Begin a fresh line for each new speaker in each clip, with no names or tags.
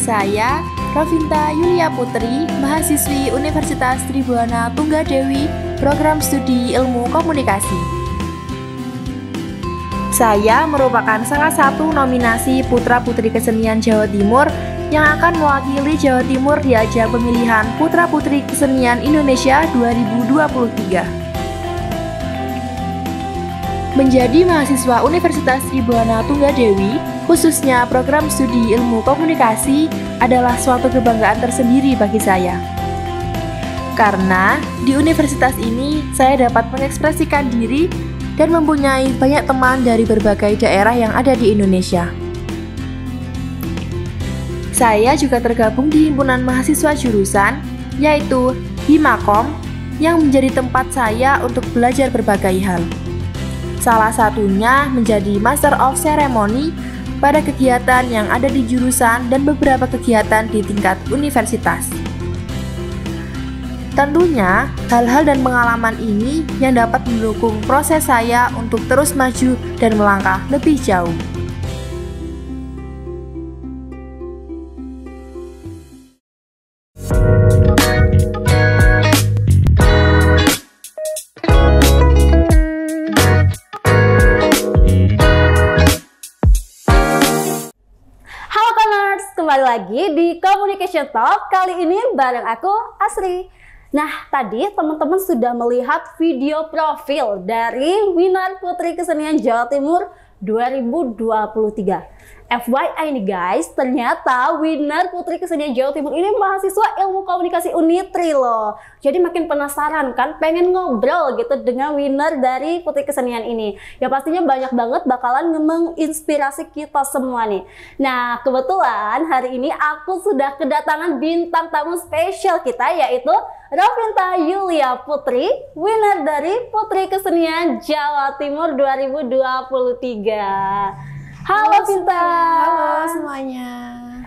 saya, Rovinta Yulia Putri, mahasiswi Universitas Tribuana Tunggadewi, program studi Ilmu Komunikasi. Saya merupakan salah satu nominasi Putra-Putri Kesenian Jawa Timur yang akan mewakili Jawa Timur di ajang pemilihan Putra-Putri Kesenian Indonesia 2023. Menjadi mahasiswa Universitas Tribuana Tunggadewi, khususnya program studi Ilmu Komunikasi, adalah suatu kebanggaan tersendiri bagi saya. Karena di universitas ini saya dapat mengekspresikan diri dan mempunyai banyak teman dari berbagai daerah yang ada di Indonesia. Saya juga tergabung di himpunan mahasiswa jurusan, yaitu Himakom, yang menjadi tempat saya untuk belajar berbagai hal. Salah satunya menjadi Master of Ceremony pada kegiatan yang ada di jurusan dan beberapa kegiatan di tingkat universitas. Tentunya, hal-hal dan pengalaman ini yang dapat mendukung proses saya untuk terus maju dan melangkah lebih jauh.
Kembali lagi di Communication Talk, kali ini bareng aku, Asri. Nah, tadi teman-teman sudah melihat video profil dari winner Putri Kesenian Jawa Timur 2023. FYI nih guys, ternyata winner Putri Kesenian Jawa Timur ini mahasiswa Ilmu Komunikasi Unitri loh. Jadi makin penasaran kan, pengen ngobrol gitu dengan winner dari Putri Kesenian ini. Ya pastinya banyak banget bakalan menginspirasi kita semua nih. Nah, kebetulan hari ini aku sudah kedatangan bintang tamu spesial kita, yaitu Rovinta Yulia Putri, winner dari Putri Kesenian Jawa Timur 2023. Halo Vinta.
Halo semuanya.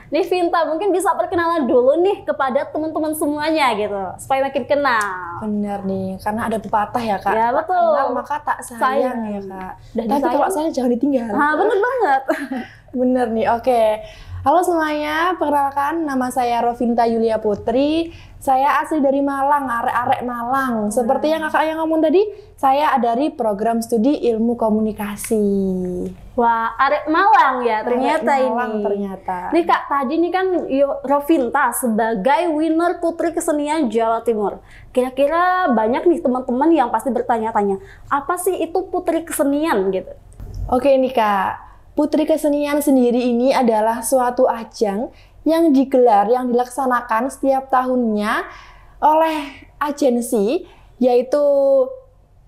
Nih Vinta, mungkin bisa perkenalan dulu nih kepada teman-teman semuanya gitu, supaya makin kenal.
Benar nih, karena ada pepatah ya Kak.
Ya betul.
Kenal maka tak sayang ya Kak. Tapi kalau saya jangan ditinggal.
Ah, bener banget.
Bener nih, oke. Halo semuanya, perkenalkan nama saya Rovinta Yulia Putri. Saya asli dari Malang, arek-arek Malang. Seperti yang kakak yang ngomong tadi, saya dari program studi Ilmu Komunikasi.
Wah, arek Malang ya ternyata
arek
ini.
Malang ternyata.
Nih Kak, tadi nih kan Rovinta sebagai winner Putri Kesenian Jawa Timur. Kira-kira banyak nih teman-teman yang pasti bertanya-tanya, apa sih itu Putri Kesenian gitu?
Oke nih Kak, Putri Kesenian sendiri ini adalah suatu ajang yang digelar, yang dilaksanakan setiap tahunnya oleh agensi, yaitu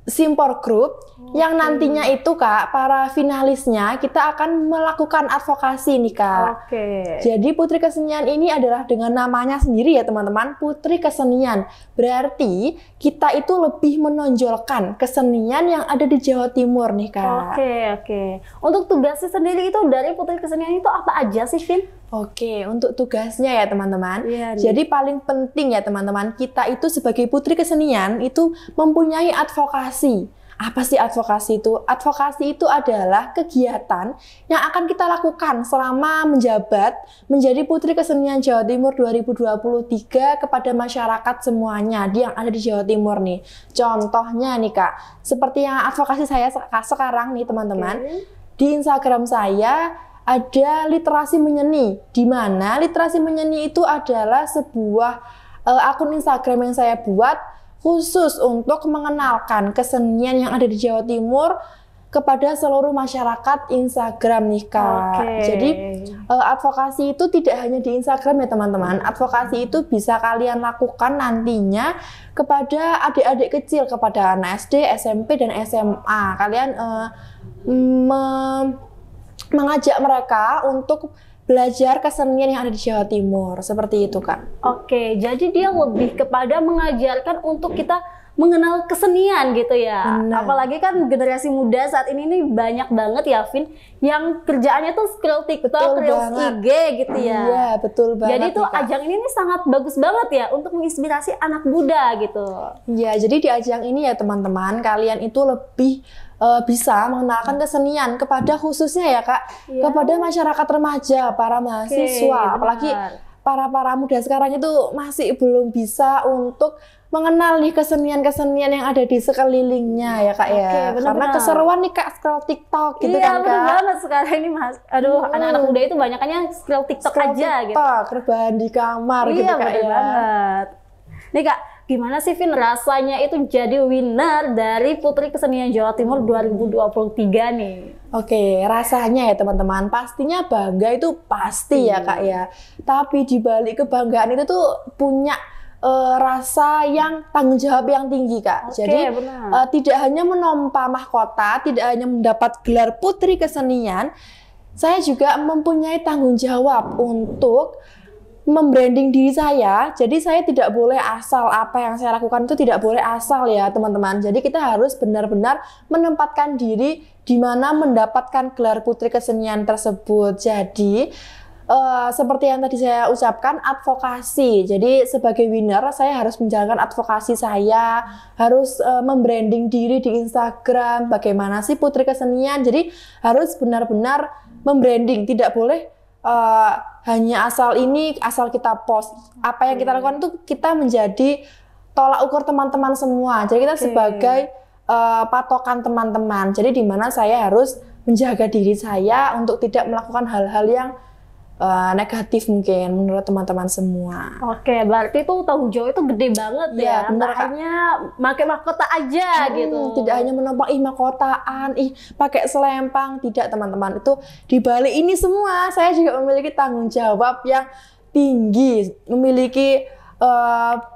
Simpor Group, yang nantinya itu Kak, para finalisnya kita akan melakukan advokasi nih Kak. Jadi Putri Kesenian ini adalah dengan namanya sendiri ya teman-teman, Putri Kesenian. Berarti kita itu lebih menonjolkan kesenian yang ada di Jawa Timur nih Kak.
Oke. Untuk tugasnya sendiri itu dari Putri Kesenian itu apa aja sih, Vin?
Oke, untuk tugasnya ya teman-teman. Jadi paling penting ya teman-teman, kita itu sebagai Putri Kesenian itu mempunyai advokasi. Apa sih advokasi itu? Advokasi itu adalah kegiatan yang akan kita lakukan selama menjabat menjadi Putri Kesenian Jawa Timur 2023 kepada masyarakat semuanya yang ada di Jawa Timur nih. Contohnya nih Kak, seperti yang advokasi saya sekarang nih teman-teman, di Instagram saya ada literasi menyeni, di mana literasi menyeni itu adalah sebuah akun Instagram yang saya buat khusus untuk mengenalkan kesenian yang ada di Jawa Timur kepada seluruh masyarakat Instagram nih Kak. Jadi advokasi itu tidak hanya di Instagram ya teman-teman. Advokasi itu bisa kalian lakukan nantinya kepada adik-adik kecil, kepada anak SD, SMP, dan SMA. Kalian mengajak mereka untuk belajar kesenian yang ada di Jawa Timur, seperti itu Kak.
Oke, jadi dia lebih kepada mengajarkan untuk kita mengenal kesenian gitu ya.
Benar.
Apalagi kan generasi muda saat ini nih banyak banget ya, Vin, yang kerjaannya tuh scroll TikTok, Reels IG gitu ya.
Iya, betul banget.
Jadi tuh
nih, Kak.
ajang ini nih sangat bagus banget ya untuk menginspirasi anak muda gitu.
Iya, jadi di ajang ini ya teman-teman, kalian itu lebih bisa mengenalkan kesenian kepada khususnya ya Kak, kepada masyarakat remaja, para mahasiswa, apalagi para muda sekarang itu masih belum bisa untuk mengenal nih kesenian-kesenian yang ada di sekelilingnya ya Kak ya. Karena keseruan nih Kak scroll TikTok gitu kan Kak.
Iya bener banget sekarang ini Mas. Aduh, anak-anak muda itu banyakannya scroll TikTok aja gitu.
Rebahan di kamar gitu Kak
bener
ya.
banget. Nih Kak, gimana sih Vin rasanya itu jadi winner dari Putri Kesenian Jawa Timur 2023 nih?
Oke, rasanya ya teman-teman, pastinya bangga itu pasti ya Kak ya. Tapi di balik kebanggaan itu tuh punya rasa yang tanggung jawab yang tinggi Kak. Jadi tidak hanya menompa mahkota, tidak hanya mendapat gelar Putri Kesenian, saya juga mempunyai tanggung jawab untuk membranding diri saya. Jadi saya tidak boleh asal, apa yang saya lakukan itu tidak boleh asal ya teman-teman. Jadi kita harus benar-benar menempatkan diri di mana mendapatkan gelar Putri Kesenian tersebut. Jadi seperti yang tadi saya ucapkan, advokasi. Jadi sebagai winner saya harus menjalankan advokasi saya, harus membranding diri di Instagram, bagaimana sih Putri Kesenian. Jadi harus benar-benar membranding, tidak boleh hanya asal kita post. Apa yang kita lakukan itu kita menjadi tolak ukur teman-teman semua. Jadi kita sebagai patokan teman-teman. Jadi di mana saya harus menjaga diri saya untuk tidak melakukan hal-hal yang negatif mungkin menurut teman-teman semua.
Oke, berarti tuh tanggung jawab itu gede banget ya.
Bener,
hanya pakai mahkota aja gitu.
Tidak hanya menopang mahkotaan, pakai selempang, tidak teman-teman. Itu di balik ini semua saya juga memiliki tanggung jawab yang tinggi, memiliki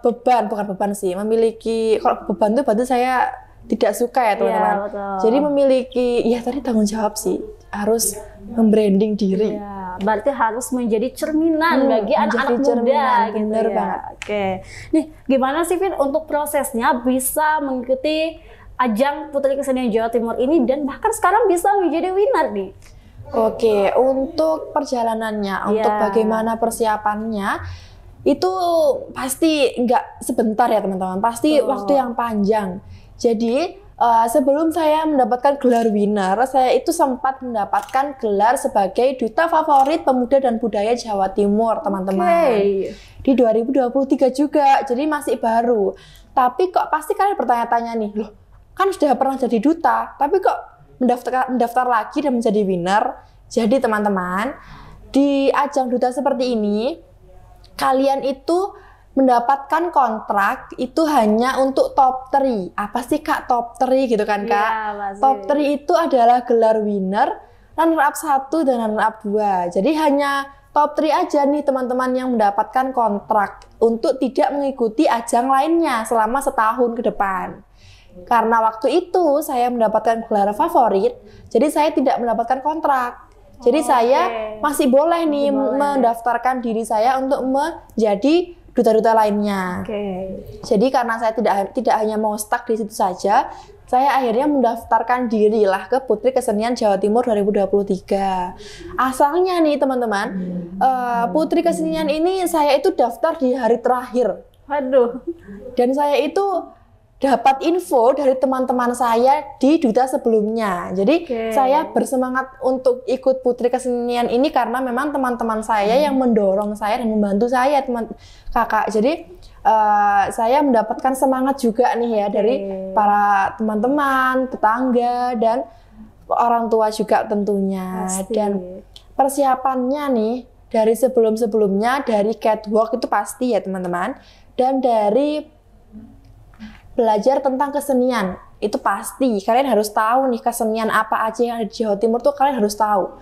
bukan beban sih, memiliki, kalau beban itu berarti saya tidak suka ya teman-teman. Jadi memiliki, ya tadi tanggung jawab sih, harus membranding diri.
Berarti harus menjadi cerminan bagi anak-anak muda gitu ya.
Banget.
Oke. Nih, gimana sih Vin untuk prosesnya bisa mengikuti ajang Putri Kesenian Jawa Timur ini dan bahkan sekarang bisa menjadi winner nih?
Oke, untuk perjalanannya, untuk bagaimana persiapannya, itu pasti nggak sebentar ya teman-teman, pasti waktu yang panjang. Jadi sebelum saya mendapatkan gelar winner, saya itu sempat mendapatkan gelar sebagai Duta Favorit Pemuda dan Budaya Jawa Timur, teman-teman. Di 2023 juga, jadi masih baru. Tapi kok pasti kalian bertanya-tanya nih, loh kan sudah pernah jadi duta, tapi kok mendaftar lagi dan menjadi winner? Jadi teman-teman, di ajang duta seperti ini, kalian itu mendapatkan kontrak itu hanya untuk top 3. Apa sih Kak top 3 gitu kan Kak? Top 3 itu adalah gelar winner, runner up 1 dan runner up 2. Jadi hanya top 3 aja nih teman-teman yang mendapatkan kontrak untuk tidak mengikuti ajang lainnya selama setahun ke depan. Karena waktu itu saya mendapatkan gelar favorit, jadi saya tidak mendapatkan kontrak. Jadi saya masih boleh nih mendaftarkan diri saya untuk menjadi duta-duta lainnya. Jadi karena saya tidak hanya mau stuck di situ saja, saya akhirnya mendaftarkan diri lah ke Putri Kesenian Jawa Timur 2023. Asalnya nih teman-teman, Putri Kesenian ini saya itu daftar di hari terakhir.
Waduh.
Dan saya itu dapat info dari teman-teman saya di duta sebelumnya. Jadi saya bersemangat untuk ikut Putri Kesenian ini karena memang teman-teman saya yang mendorong saya dan membantu saya, kakak. Jadi saya mendapatkan semangat juga nih ya dari para teman-teman, tetangga, dan orang tua juga tentunya. Dan persiapannya nih dari sebelum-sebelumnya, dari catwalk itu pasti ya teman-teman. Dan dari belajar tentang kesenian, itu pasti. Kalian harus tahu nih kesenian apa aja yang ada di Jawa Timur tuh kalian harus tahu.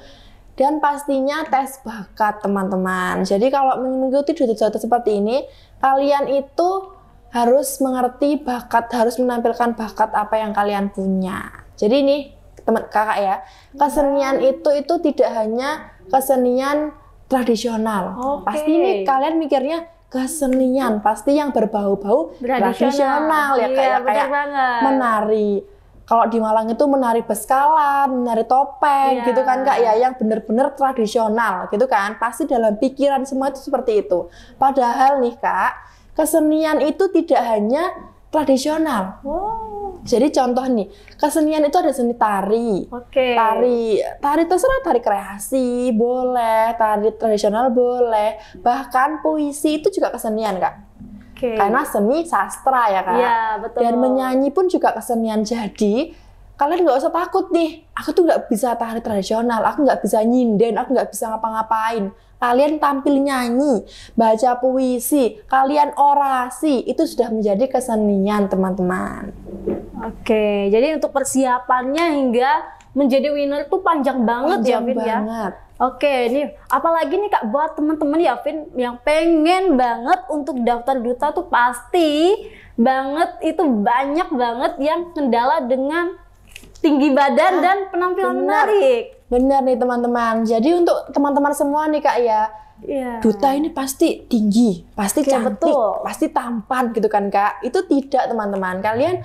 Dan pastinya tes bakat teman-teman. Jadi kalau mengikuti duta-duta seperti ini, kalian itu harus mengerti bakat, harus menampilkan bakat apa yang kalian punya. Jadi nih teman kakak ya, kesenian itu tidak hanya kesenian tradisional. Pasti nih kalian mikirnya kesenian, pasti yang berbau-bau tradisional ya Kak, kayak menari. Kalau di Malang itu menari beskalan, menari topeng gitu kan Kak ya, yang benar-benar tradisional gitu kan. Pasti dalam pikiran semua itu seperti itu. Padahal nih Kak, kesenian itu tidak hanya tradisional. Jadi contoh nih, kesenian itu ada seni tari. Tari terserah, tari kreasi boleh, tari tradisional boleh, bahkan puisi itu juga kesenian Kak. Karena seni sastra ya Kak.
Betul.
Dan menyanyi pun juga kesenian. Jadi kalian nggak usah takut nih, aku tuh nggak bisa tari tradisional, aku nggak bisa nyinden, aku nggak bisa ngapa-ngapain. Kalian tampil nyanyi, baca puisi, kalian orasi, itu sudah menjadi kesenian teman-teman.
Jadi untuk persiapannya hingga menjadi winner tuh panjang banget ya Vin ya. Nih apalagi nih Kak buat teman-teman ya Vin yang pengen banget untuk daftar duta tuh pasti banget itu banyak banget yang kendala dengan tinggi badan dan penampilan menarik.
Benar nih teman-teman. Jadi untuk teman-teman semua nih Kak ya, duta ini pasti tinggi, pasti cantik, pasti tampan gitu kan Kak. Itu tidak teman-teman. Kalian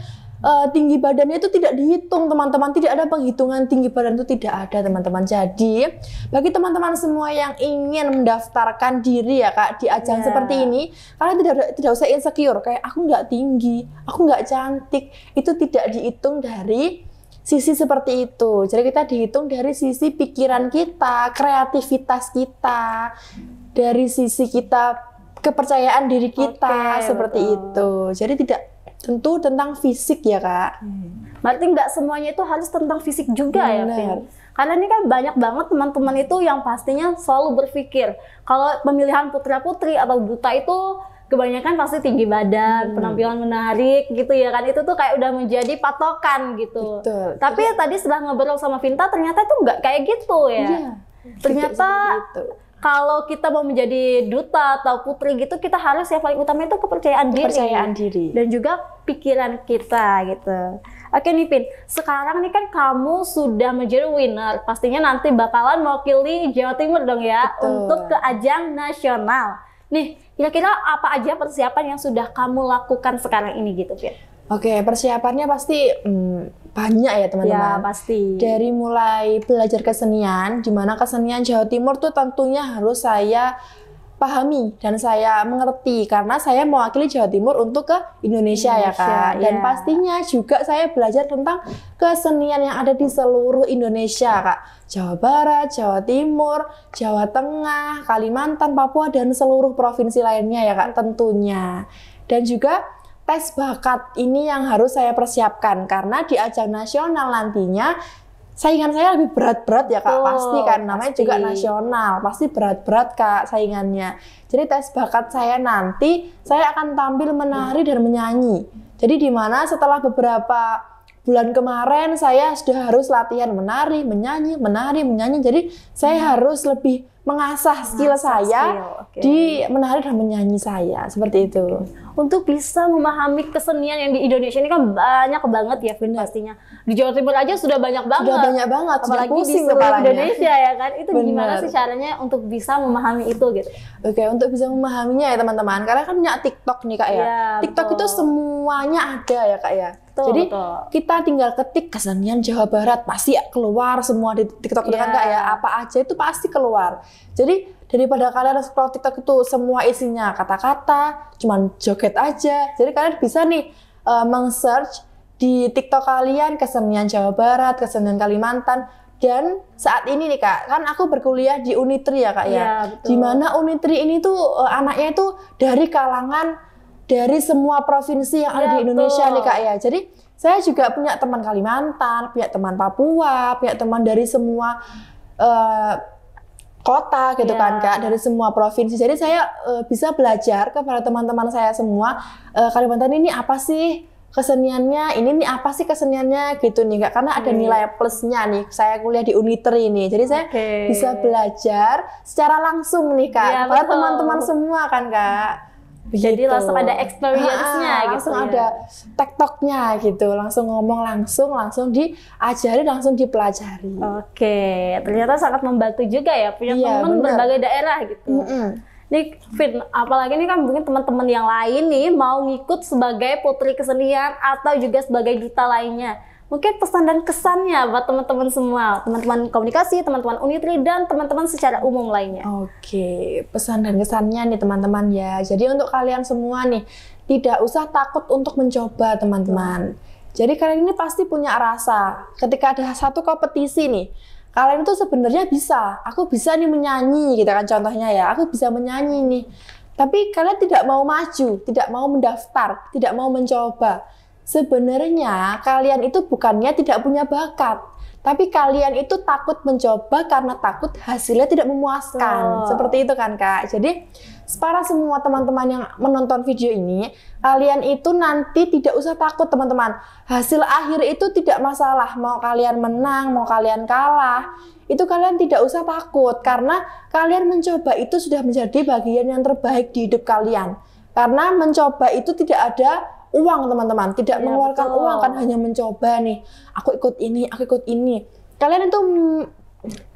tinggi badannya itu tidak dihitung teman-teman, tidak ada penghitungan tinggi badan itu tidak ada teman-teman. Jadi bagi teman-teman semua yang ingin mendaftarkan diri ya Kak di ajang seperti ini, kalian tidak usah insecure kayak aku nggak tinggi, aku nggak cantik, itu tidak dihitung dari sisi seperti itu. Jadi kita dihitung dari sisi pikiran kita, kreativitas kita, dari sisi kita kepercayaan diri kita seperti itu. Jadi tidak tentu tentang fisik ya Kak.
Berarti nggak semuanya itu harus tentang fisik juga ya Vin? Karena ini kan banyak banget teman-teman itu yang pastinya selalu berpikir kalau pemilihan putra-putri atau duta itu kebanyakan pasti tinggi badan, penampilan menarik gitu ya kan. Itu tuh kayak udah menjadi patokan gitu. Tapi ya tadi setelah ngobrol sama Vinta ternyata itu nggak kayak gitu ya. Ternyata kalau kita mau menjadi duta atau putri gitu, kita harus yang paling utama itu kepercayaan diri. Dan juga pikiran kita gitu. Oke nih Vin, sekarang nih kan kamu sudah menjadi winner. Pastinya nanti bakalan mewakili Jawa Timur dong ya. Untuk ke ajang nasional. Nih, kira-kira apa aja persiapan yang sudah kamu lakukan sekarang ini gitu Vin?
Persiapannya pasti banyak ya teman-teman.
Pasti.
Dari mulai belajar kesenian, di mana kesenian Jawa Timur tuh tentunya harus saya pahami dan saya mengerti karena saya mewakili Jawa Timur untuk ke Indonesia ya Kak. Dan pastinya juga saya belajar tentang kesenian yang ada di seluruh Indonesia Kak. Jawa Barat, Jawa Timur, Jawa Tengah, Kalimantan, Papua dan seluruh provinsi lainnya ya Kak tentunya. Dan juga tes bakat ini yang harus saya persiapkan karena di ajang nasional nantinya saingan saya lebih berat-berat ya Kak, pasti kan namanya juga nasional, pasti berat-berat Kak saingannya. Jadi tes bakat saya nanti saya akan tampil menari dan menyanyi. Jadi di mana setelah beberapa bulan kemarin saya sudah harus latihan menari, menyanyi, jadi saya harus lebih mengasah skill saya di menari dan menyanyi saya, seperti itu.
Untuk bisa memahami kesenian yang di Indonesia ini kan banyak banget ya Vin pastinya. Di Jawa Timur aja sudah banyak banget.
Sudah banyak banget,
apalagi di seluruh Indonesia ya kan. Itu gimana sih caranya untuk bisa memahami itu gitu?
Untuk bisa memahaminya ya teman-teman. Karena kan punya TikTok nih Kak ya. TikTok itu semuanya ada ya Kak ya. Jadi kita tinggal ketik kesenian Jawa Barat pasti keluar semua di TikTok itu kan Kak ya. Apa aja itu pasti keluar. Jadi daripada kalian scroll TikTok itu semua isinya kata-kata, cuman joget aja. Jadi kalian bisa nih meng-search di TikTok kalian kesenian Jawa Barat, kesenian Kalimantan. Dan saat ini nih Kak, kan aku berkuliah di Unitri ya Kak ya. Di mana Unitri ini tuh anaknya itu dari kalangan dari semua provinsi yang ada di Indonesia nih Kak ya. Jadi saya juga punya teman Kalimantan, punya teman Papua, punya teman dari semua kota gitu kan Kak, dari semua provinsi. Jadi saya bisa belajar kepada teman-teman saya semua, Kalimantan ini apa sih keseniannya, ini nih apa sih keseniannya gitu nih Kak, karena ada nilai plusnya nih, saya kuliah di Unitri ini. Jadi saya bisa belajar secara langsung nih Kak, kepada teman-teman semua kan Kak.
Jadi langsung ada experience-nya gitu.
Langsung ada TikTok-nya gitu. Langsung ngomong langsung diajari, langsung dipelajari.
Ternyata sangat membantu juga ya punya teman berbagai daerah gitu. Nih, Vin, apalagi nih kan mungkin teman-teman yang lain nih mau ngikut sebagai putri kesenian atau juga sebagai duta lainnya. Mungkin pesan dan kesannya buat teman-teman semua, teman-teman komunikasi, teman-teman Unitri, dan teman-teman secara umum lainnya.
Oke, pesan dan kesannya nih teman-teman ya. Jadi untuk kalian semua nih, tidak usah takut untuk mencoba teman-teman. Jadi kalian ini pasti punya rasa, ketika ada satu kompetisi nih, kalian itu sebenarnya bisa, aku bisa nih menyanyi gitu kan contohnya ya, aku bisa menyanyi nih. Tapi kalian tidak mau maju, tidak mau mendaftar, tidak mau mencoba. Sebenarnya kalian itu bukannya tidak punya bakat, tapi kalian itu takut mencoba karena takut hasilnya tidak memuaskan. Seperti itu kan Kak. Jadi para semua teman-teman yang menonton video ini, kalian itu nanti tidak usah takut teman-teman. Hasil akhir itu tidak masalah, mau kalian menang, mau kalian kalah, itu kalian tidak usah takut karena kalian mencoba itu sudah menjadi bagian yang terbaik di hidup kalian. Karena mencoba itu tidak ada uang teman-teman, tidak mengeluarkan uang, kan hanya mencoba nih, aku ikut ini. Kalian itu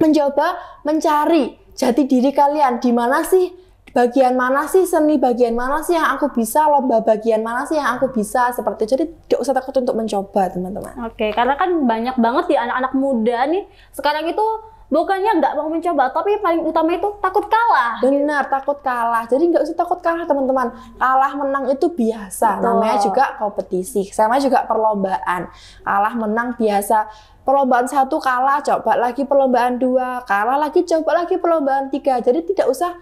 mencoba mencari jati diri kalian, di mana sih, bagian mana sih, seni bagian mana sih yang aku bisa, lomba bagian mana sih yang aku bisa, seperti itu. Jadi tidak usah takut untuk mencoba teman-teman.
Oke, karena kan banyak banget di anak-anak muda nih sekarang itu bukannya nggak mau mencoba, tapi paling utama itu takut kalah.
Benar, takut kalah. Jadi nggak usah takut kalah teman-teman. Kalah menang itu biasa. Betul. Namanya juga kompetisi, sama juga perlombaan. Kalah menang biasa. Perlombaan 1 kalah, coba lagi perlombaan 2, kalah lagi, coba lagi perlombaan 3. Jadi tidak usah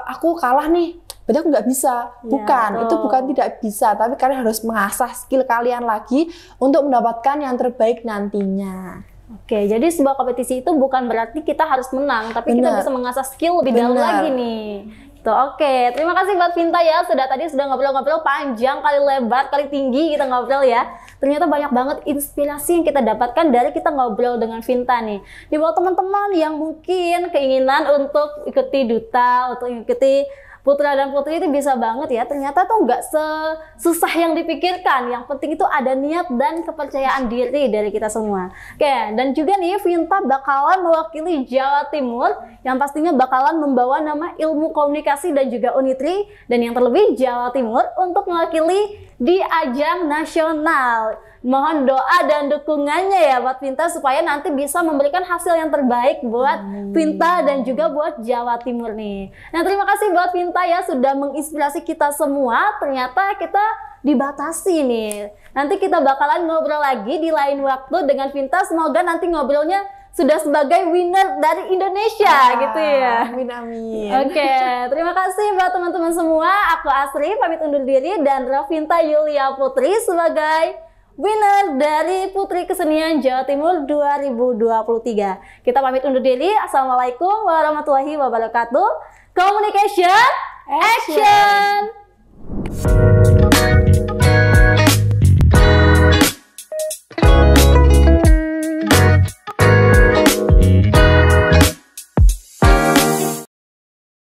aku kalah nih, berarti aku nggak bisa. Bukan, itu bukan tidak bisa, tapi kalian harus mengasah skill kalian lagi untuk mendapatkan yang terbaik nantinya.
Oke, jadi sebuah kompetisi itu bukan berarti kita harus menang, tapi kita bisa mengasah skill lebih dalam lagi nih. Tuh, oke, terima kasih buat Vinta ya, sudah ngobrol-ngobrol panjang kali lebar kali tinggi kita ngobrol ya. Ternyata banyak banget inspirasi yang kita dapatkan dari kita ngobrol dengan Vinta nih. Di bawah teman-teman yang mungkin keinginan untuk ikuti duta, untuk ikuti putra dan putri itu bisa banget ya. Ternyata tuh nggak sesusah yang dipikirkan. Yang penting itu ada niat dan kepercayaan diri dari kita semua. Oke, dan juga nih Vinta bakalan mewakili Jawa Timur yang pastinya bakalan membawa nama Ilmu Komunikasi dan juga Unitri, dan yang terlebih Jawa Timur untuk mewakili di ajang nasional. Mohon doa dan dukungannya ya buat Vinta supaya nanti bisa memberikan hasil yang terbaik buat Vinta dan juga buat Jawa Timur nih. Nah, terima kasih buat Vinta ya sudah menginspirasi kita semua. Ternyata kita dibatasi nih. Nanti kita bakalan ngobrol lagi di lain waktu dengan Vinta. Semoga nanti ngobrolnya sudah sebagai winner dari Indonesia gitu ya.
Amin, amin.
Oke, terima kasih buat teman-teman semua. Aku Asri pamit undur diri dan Ravinta Yulia Putri sebagai winner dari Putri Kesenian Jawa Timur 2023. Kita pamit undur diri. Assalamualaikum warahmatullahi wabarakatuh. Communication Action!